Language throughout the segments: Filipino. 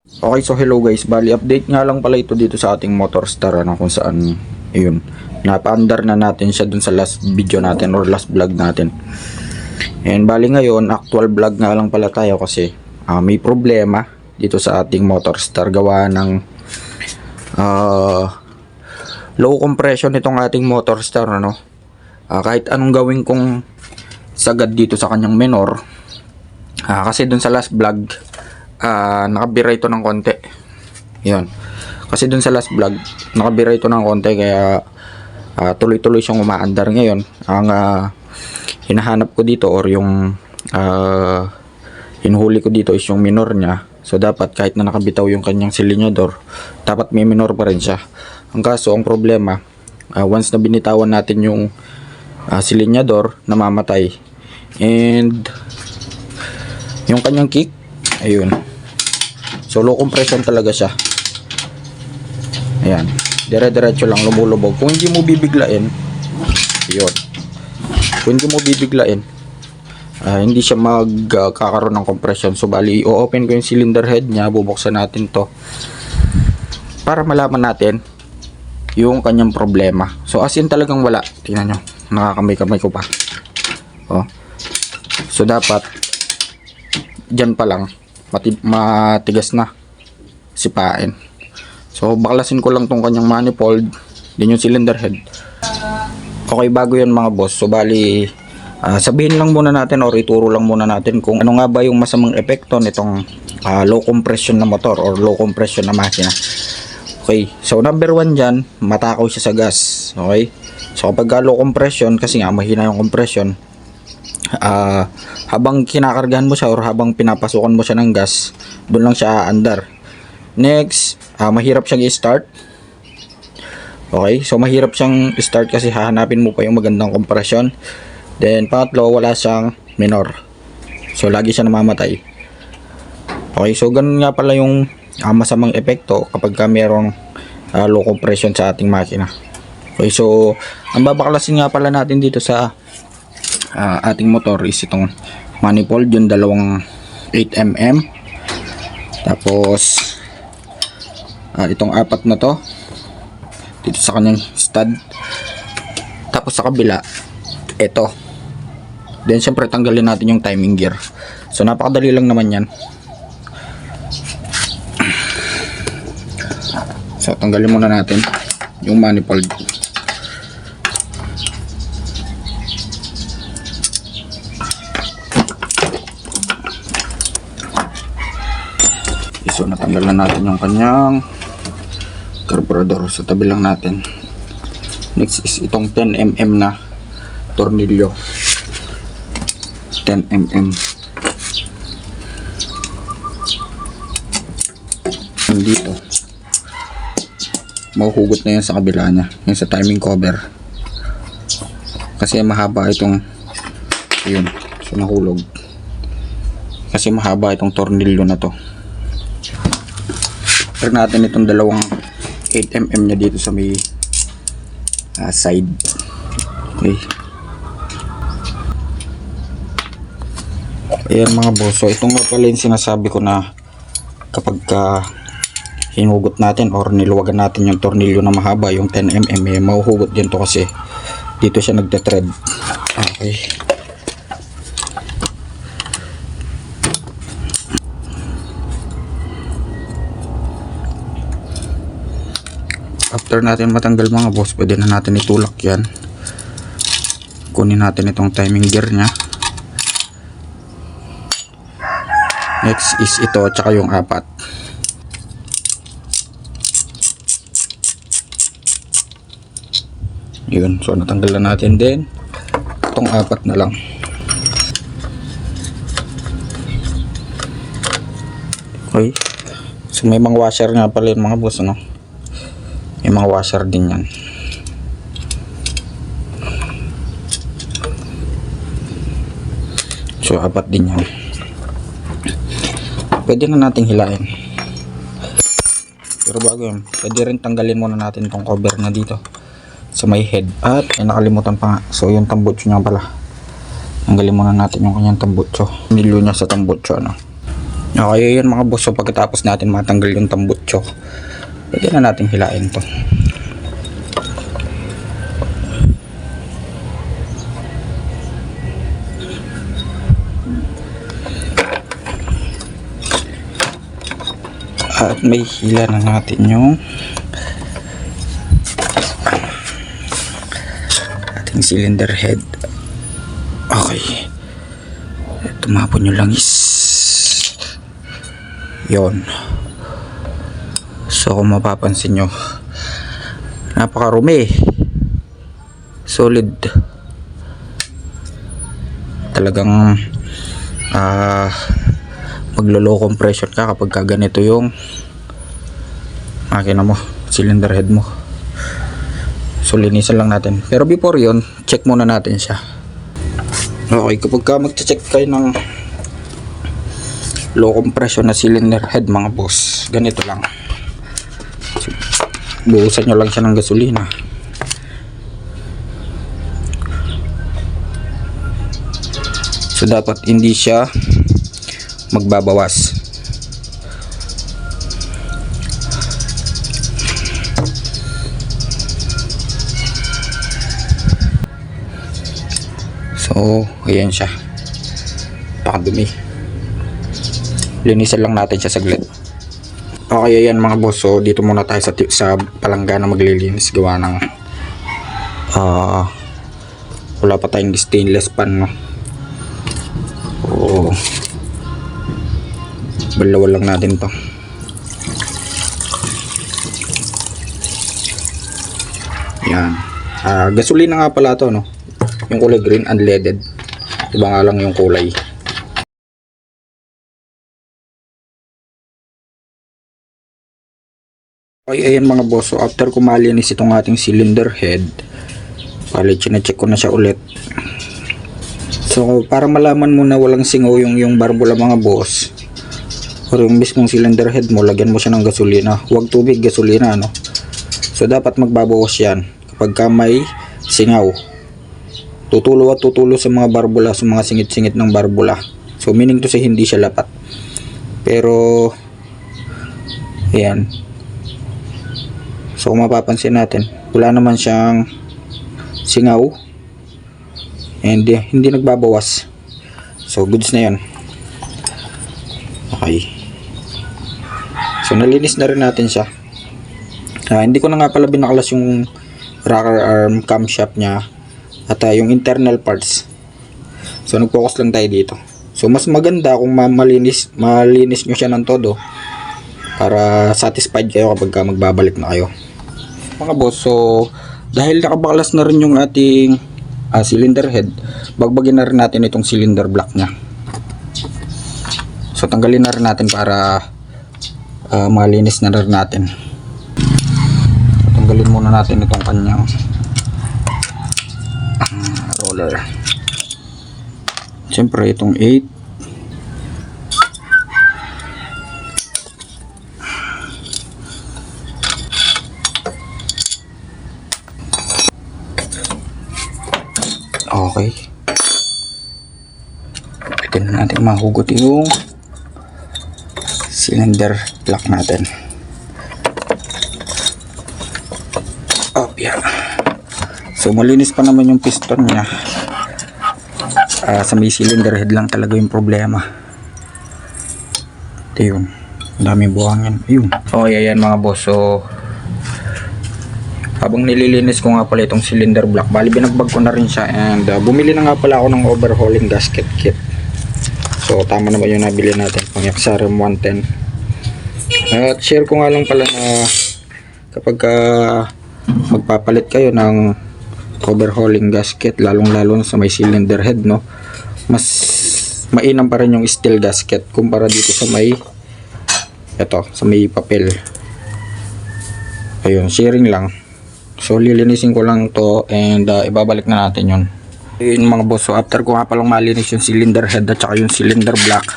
Okay, so hello guys, bali update nga lang pala ito dito sa ating Motorstar, kung saan, ayun, napaandar na natin siya dun sa last video natin or last vlog natin. And bali ngayon, actual vlog nga lang pala tayo kasi may problema dito sa ating Motorstar gawa ng low compression itong ating Motorstar, kahit anong gawin kong sagad dito sa kanyang minor, kasi dun sa last vlog nakabira ito ng konti. Yun. Kasi dun sa last vlog nakabira ito ng konti, kaya tuloy-tuloy siyang umaandar ngayon. Ang hinahanap ko dito or yung hinuhuli ko dito is yung minor niya. So dapat kahit na nakabitaw yung kanyang silinyador, dapat may minor pa rin siya. Ang kaso, ang problema, once na binitawan natin yung silinyador, namamatay. And yung kanyang kick, ayun. So low compression talaga siya. Ayan. Dire-diretso lang lumulubog. Kung hindi mo bibiglain, yun. Kung hindi mo bibiglain, hindi siya magkakaroon ng compression. So bali, i-open ko yung cylinder head niya, bubuksan natin to para malaman natin yung kanyang problema. So as in talagang wala. Tingnan nyo, nakakamay-kamay ko pa. Oh. So dapat dyan pa lang matigas na sipain. So baklasin ko lang tong kanyang manifold, din yung cylinder head. Okay, bago yun mga boss, so bali sabihin lang muna natin or ituro lang muna natin kung ano nga ba yung masamang epekto nitong low compression na motor or low compression na makina. Okay, so number 1 dyan, matakaw siya sa gas. Okay, so kapag low compression, kasi nga mahina yung compression, habang kinakargahan mo siya or habang pinapasukan mo siya ng gas, doon lang siya aandar. Next, mahirap siyang i-start. Okay, so mahirap siyang i-start kasi hahanapin mo pa yung magandang compression. Then pangatlo, wala siyang minor, so lagi siya namamatay. Okay, so ganun nga pala yung masamang epekto kapag merong low compression sa ating makina. Okay, so ang babaklasin nga pala natin dito sa ating motor is itong manifold, yung dalawang 8mm, tapos itong apat na to dito sa kanyang stud, tapos sa kabila ito. Then syempre tanggalin natin yung timing gear. So napakadali lang naman yan. So tanggalin muna natin yung manifold. So natanggal na natin yung kanyang carburetor. So tabi lang natin. Next is itong 10mm na tornilyo. 10mm. Dito mahuhugot na yan sa kabila niya, yung sa timing cover, kasi mahaba itong, ayun, so nahulog kasi mahaba itong tornilyo na to. Pero natin itong dalawang 8mm nya dito sa may side. Okay, ayan mga boss, so itong nga pala yung sinasabi ko na kapag hinugot natin or niluwagan natin yung tornilyo na mahaba, yung 10mm, mahuhugot din to kasi dito siya nagte-thread. Okay, after natin matanggal mga boss, pwede na natin itulak yan. Kunin natin itong timing gear nya. Next is ito, tsaka yung apat. Yun, so natanggal na natin din itong apat na lang. Okay, so may mga washer nga pala yung mga boss, may mga washer din yan. So apat din yan. Pwede na nating hilain, pero bago yun, pwede rin tanggalin muna natin itong cover na dito sa may head. At nakalimutan pa nga, so yung tambutso niya pala, tanggalin muna natin yung kanyang tambutso, nilo niya sa tambutso, Okay, yun mga boss. So pagkatapos natin matanggal yung tambutso, pwede na natin hilain to. At may hila na natin yung ating cylinder head. Okay, tumapon yung langis. Yon. So kung mapapansin nyo, napakarumi, solid, talagang maglo-low compression ka kapag ganito yung makina mo, cylinder head mo. So linisan lang natin, pero before yon, check muna natin siya. Okay, kapag ka mag-check kayo ng low compression na cylinder head mga boss, ganito lang. So, buhusan nyo lang siya ng gasolina. So dapat hindi siya magbabawas. So ayan siya, pakadumi. Linisan lang natin siya saglit. Okay, ayan mga boss. So dito muna tayo sa palangga na maglilinis, gawa ng wala pa tayong stainless pan, no? Oo, balawal lang natin to. Yan, gasolina nga pala to, no? Yung kulay green, unleaded. Iba nga lang yung kulay. Okay, ayan mga boss. So after ko malinis itong ating cylinder head, check ko na siya ulit. So para malaman mo na walang singaw yung barbula mga boss, or yung mismong cylinder head mo, lagyan mo siya ng gasolina. Huwag tubig, gasolina, no? So dapat magbabawas yan kapag ka may singaw. Tutulo at tutulo sa mga barbula, sa mga singit-singit ng barbula. So meaning to say hindi siya lapat. Pero ayan, so kung mapapansin natin, wala naman siyang singaw and hindi nagbabawas. So goods na yan. Okay, so nalinis na rin natin siya. Hindi ko na nga pala binakalas yung rocker arm camshaft nya at yung internal parts. So nag-focus lang tayo dito. So mas maganda kung malinis nyo siya ng todo para satisfied kayo kapag magbabalik na kayo mga boss. So dahil nakabaklas na rin yung ating cylinder head, bagbagin na rin natin itong cylinder block nya. So tanggalin na rin natin para malinis na rin natin. So, tanggalin muna natin itong kanyang roller. Siyempre itong 8. Okay, pwede na natin mahugot yung cylinder block natin. Oh yeah. So malinis pa naman yung piston nya. Sa may cylinder head lang talaga yung problema. Ito yun, daming buhangin. Ayun. Okay, ayan mga boss. So habang nililinis ko nga pala itong cylinder block, bali binagbag ko na rin siya, and bumili na nga pala ako ng overhauling gasket kit. So tama naman yung nabili natin, pang Yaksarem 110. At share ko nga lang pala na kapag magpapalit kayo ng overhauling gasket, lalong lalo sa may cylinder head, no, mas mainam pa rin yung steel gasket kumpara dito sa may sa may papel. Ayun, sharing lang. So lilinisin ko lang to, and ibabalik na natin yun. Yun mga boss. So after ko nga palang malinis yung cylinder head at saka yung cylinder block,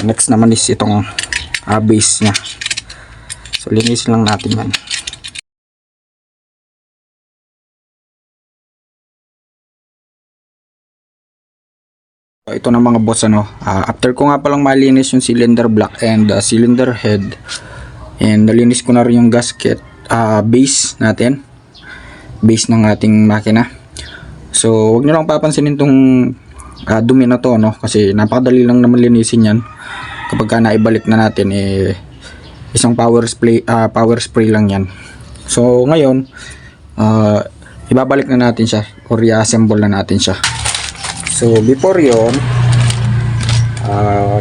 next naman is itong base nya. So linisin lang natin yan. Ito na mga boss, after ko nga palang malinis yung cylinder block and cylinder head, and nalinis ko na rin yung gasket, base natin, base ng ating makina. So wag nyo lang papansinin tong dumi na to, kasi napakadali lang naman linisin yan. Kapag ka naibalik na natin, isang power spray lang yan. So ngayon, ibabalik na natin siya or i-assemble na natin siya. So before yon,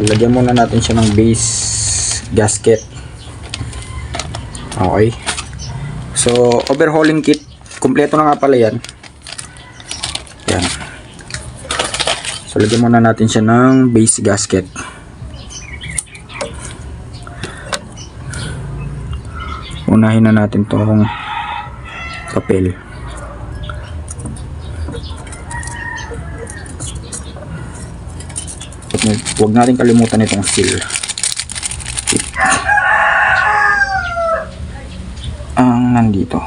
lagyan muna natin siya ng base gasket. Okay. So overhauling kit, kumpleto na nga pala yan. Yan. So lagyan muna natin siya ng base gasket. Unahin na natin tong papel. Huwag natin kalimutan itong seal. Ang nandito.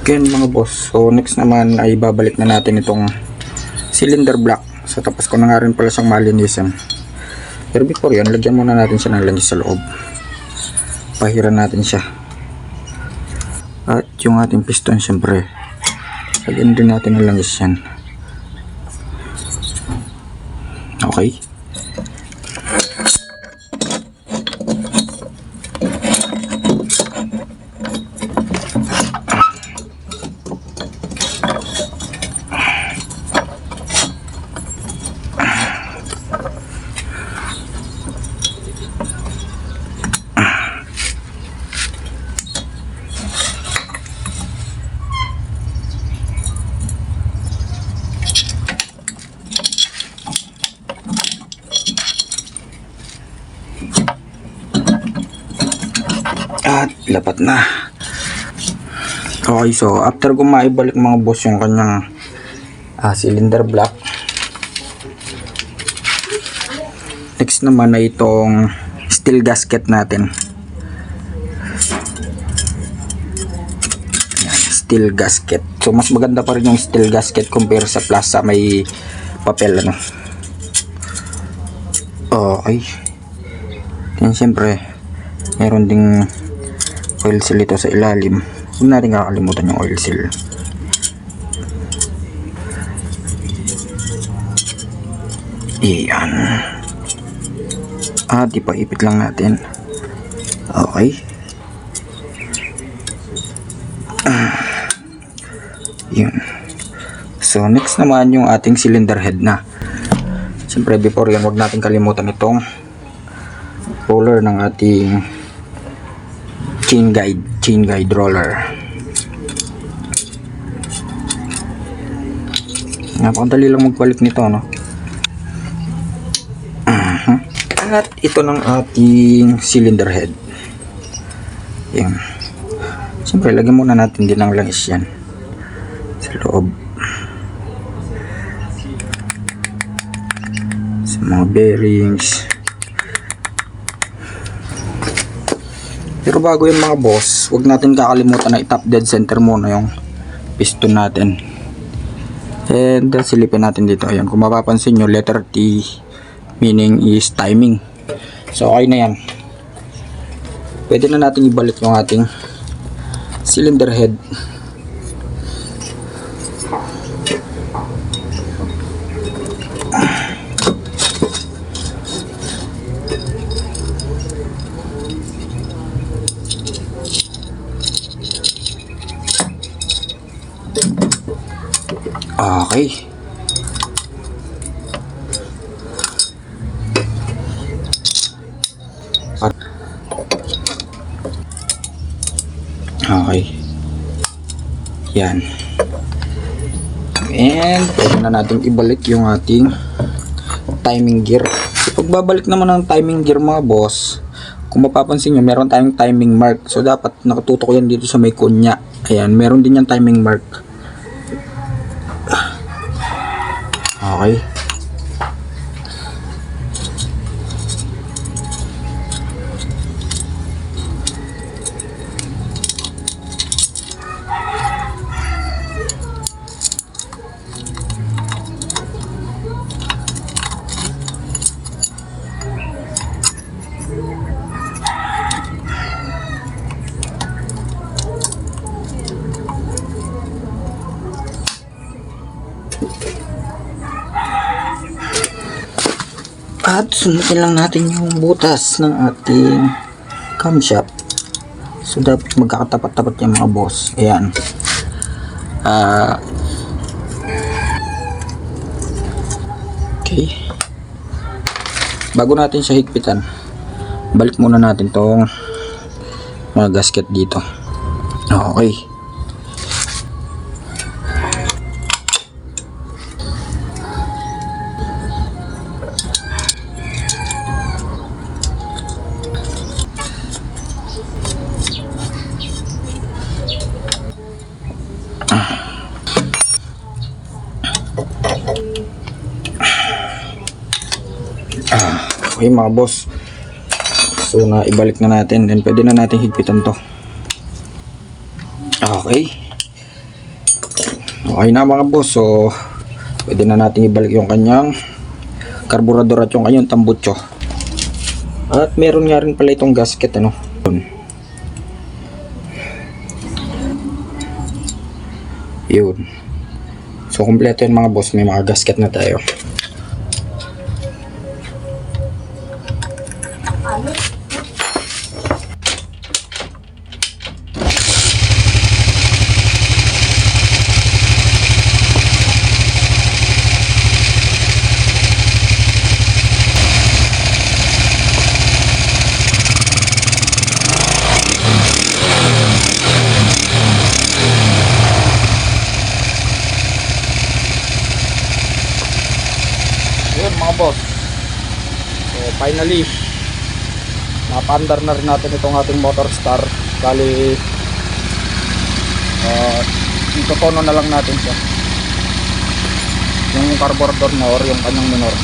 Okay mga boss. So next naman ay babalik na natin itong cylinder block. So tapos ko na nga rin pala siyang malinisan. Pero before yan, lagyan muna natin siya ng langis sa loob. Pahiran natin siya. At yung ating piston, syempre lagyan din natin ng langis yan. Okay. At lapat na. Okay, so after ko maibalik mga boss yung kanyang cylinder block, next naman ay itong steel gasket natin. Yan, steel gasket. So mas maganda pa rin yung steel gasket compare sa plaza may papel Okay. Yan, siyempre meron ding oil seal ito sa ilalim. Huwag natin kakalimutan yung oil seal. Iyan. Ipaipit lang natin. Okay. Yun. So next naman yung ating cylinder head na. Siyempre before yan, huwag natin kalimutan itong roller ng ating chain guide roller. Napakadali lang magbalik nito, At ito ng ating cylinder head. Yan. Siyempre lagyan muna natin din ng langis yan sa loob, sa mga bearings. Pero bago yun mga boss, huwag natin kakalimutan na i-top dead center muna yung piston natin. And silipin natin dito. Ayan, kung mapapansin nyo, letter T meaning is timing. So okay na yan. Pwede na natin ibalik yung ating cylinder head. Okay. Okay. Yan. And pwede na natin ibalik yung ating timing gear. So, pagbabalik naman ng timing gear mga boss, kung mapapansin nyo, meron tayong timing mark. So dapat nakatutok yan dito sa may kunya. Ayan, meron din yung timing mark. Okay. At sundutin lang natin yung butas ng ating camshaft. So dapat magkakatapat-tapat yung mga boss. Ayan. Okay. Bago natin siya higpitan, balik muna natin tong mga gasket dito. Okay. Okay mga boss, so na ibalik na natin, then pwede na natin higpitan to. Okay na mga boss, so pwede na natin ibalik yung kanyang karburador at yung kanyang tambutso. At meron nga rin pala itong gasket, ano. Yun, so kompleto yun mga boss, may mga gasket na tayo. Yun mga boss, so finally napandar na rin natin itong ating motor star. Bali ito tono na lang natin siya, yung carburetor na or yung kanyang minor.